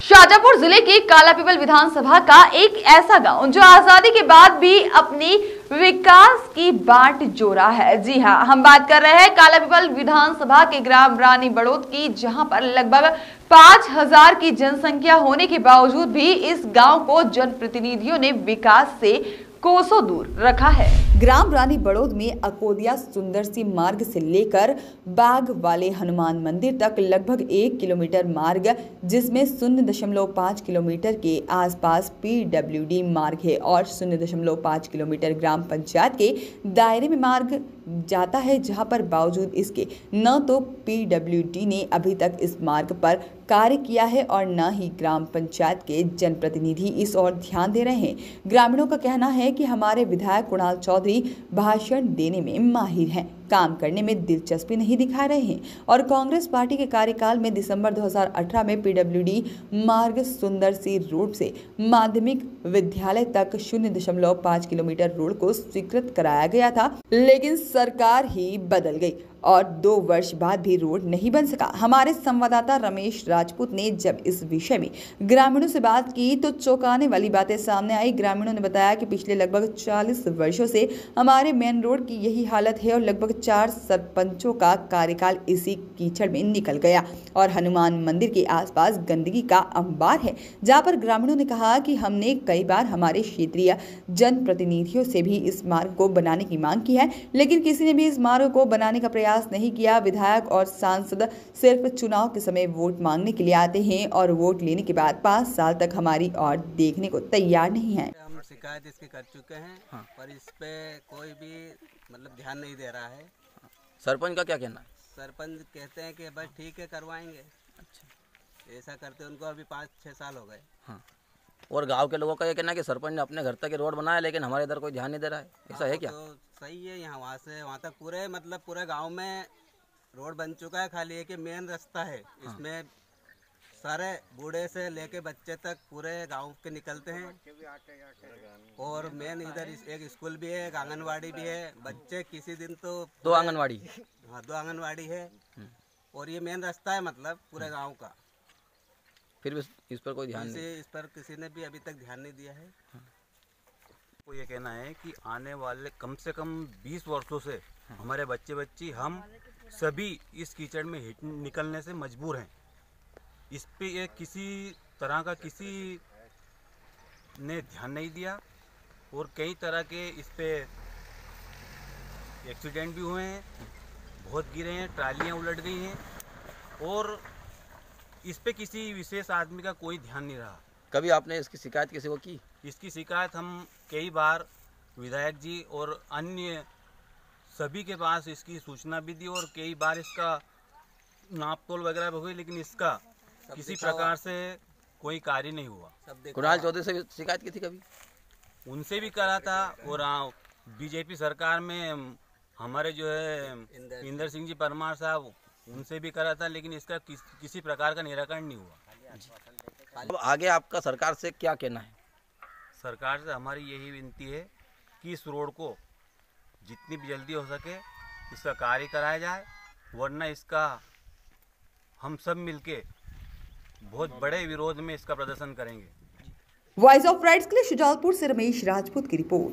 शाजापुर जिले के कालापीपल विधानसभा का एक ऐसा गांव जो आजादी के बाद भी अपनी विकास की बाट जोड़ा है। जी हां, हम बात कर रहे हैं कालापीपल विधानसभा के ग्राम रानी बड़ौद की, जहां पर लगभग 5000 की जनसंख्या होने के बावजूद भी इस गांव को जनप्रतिनिधियों ने विकास से कोसों दूर रखा है। ग्राम रानी बड़ौद में अकोदिया सुंदर सी मार्ग से लेकर बाग वाले हनुमान मंदिर तक लगभग 1 किलोमीटर मार्ग, जिसमें 0.5 किलोमीटर के आसपास पीडब्ल्यूडी मार्ग है और 0.5 किलोमीटर ग्राम पंचायत के दायरे में मार्ग जाता है, जहां पर बावजूद इसके न तो पीडब्ल्यूडी ने अभी तक इस मार्ग पर कार्य किया है और न ही ग्राम पंचायत के जनप्रतिनिधि इस ओर ध्यान दे रहे हैं। ग्रामीणों का कहना है कि हमारे विधायक कुणाल चौधरी भाषण देने में माहिर हैं, काम करने में दिलचस्पी नहीं दिखा रहे हैं और कांग्रेस पार्टी के कार्यकाल में दिसंबर 2018 में पीडब्ल्यूडी मार्ग सुंदर सी रोड से माध्यमिक विद्यालय तक 0.5 किलोमीटर रोड को स्वीकृत कराया गया था, लेकिन सरकार ही बदल गई और 2 वर्ष बाद भी रोड नहीं बन सका। हमारे संवाददाता रमेश राजपूत ने जब इस विषय में ग्रामीणों से बात की तो चौंकाने वाली बातें सामने आई। ग्रामीणों ने बताया कि पिछले लगभग 40 वर्षों से हमारे मेन रोड की यही हालत है और लगभग 4 सरपंचों का कार्यकाल इसी कीचड़ में निकल गया और हनुमान मंदिर के आसपास गंदगी का अंबार है, जहां पर ग्रामीणों ने कहा कि हमने कई बार हमारे क्षेत्रीय जनप्रतिनिधियों से भी इस मार्ग को बनाने की मांग की है, लेकिन किसी ने भी इस मार्ग को बनाने का प्रयास नहीं किया। विधायक और सांसद सिर्फ चुनाव के समय वोट मांगने के लिए आते हैं और वोट लेने के बाद 5 साल तक हमारी ओर देखने को तैयार नहीं है। हम शिकायत इसकी कर चुके हैं पर इस पे कोई भी ध्यान नहीं दे रहा है। सरपंच का क्या कहना है? सरपंच कहते हैं कि बस ठीक है करवाएंगे। अच्छा, ऐसा करते उनको अभी 5-6 साल हो गए। हाँ, और गांव के लोगों का ये कहना है कि सरपंच ने अपने घर तक रोड बनाया लेकिन हमारे इधर कोई ध्यान नहीं दे रहा है, ऐसा है क्या? तो सही है, यहाँ वहाँ से वहाँ तक पूरे गांव में रोड बन चुका है, खाली एक मेन रास्ता है। इसमें सारे बूढ़े से लेके बच्चे तक पूरे गांव के निकलते हैं और मेन इधर एक स्कूल भी है, एक आंगनवाड़ी भी है। बच्चे किसी दिन तो 2 आंगनवाड़ी? हाँ, 2 आंगनवाड़ी है और ये मेन रास्ता है पूरे गांव का। फिर भी इस पर कोई ध्यान नहीं? इस पर किसी ने भी अभी तक ध्यान नहीं दिया है। को ये कहना है कि आने वाले कम से कम 20 वर्षों से हमारे बच्चे बच्ची हम सभी इस कीचड़ में निकलने से मजबूर हैं। इस पे ये किसी तरह का किसी ने ध्यान नहीं दिया और कई तरह के इस पे एक्सीडेंट भी हुए हैं, बहुत गिरे हैं, ट्रालियाँ उलट गई हैं और इस पे किसी विशेष आदमी का कोई ध्यान नहीं रहा। कभी आपने इसकी शिकायत किसी को की? इसकी शिकायत हम कई बार विधायक जी और अन्य सभी के पास इसकी सूचना भी दी और कई बार इसका नाप तोल वगैरह भी हुई, लेकिन इसका किसी प्रकार से कोई कार्य नहीं हुआ। कुणाल चौधरी से शिकायत की थी कभी? उनसे भी करा था और बीजेपी सरकार में हमारे जो है इंदर सिंह जी परमार साहब, उनसे भी करा था, लेकिन इसका किसी प्रकार का निराकरण नहीं हुआ। अब आगे आपका सरकार से क्या कहना है? सरकार से हमारी यही विनती है कि इस रोड को जितनी भी जल्दी हो सके इसका कार्य कराया जाए, वरना इसका हम सब मिलके बहुत बड़े विरोध में इसका प्रदर्शन करेंगे। वॉइस ऑफ राइट्स के लिए शुजालपुर से रमेश राजपूत की रिपोर्ट।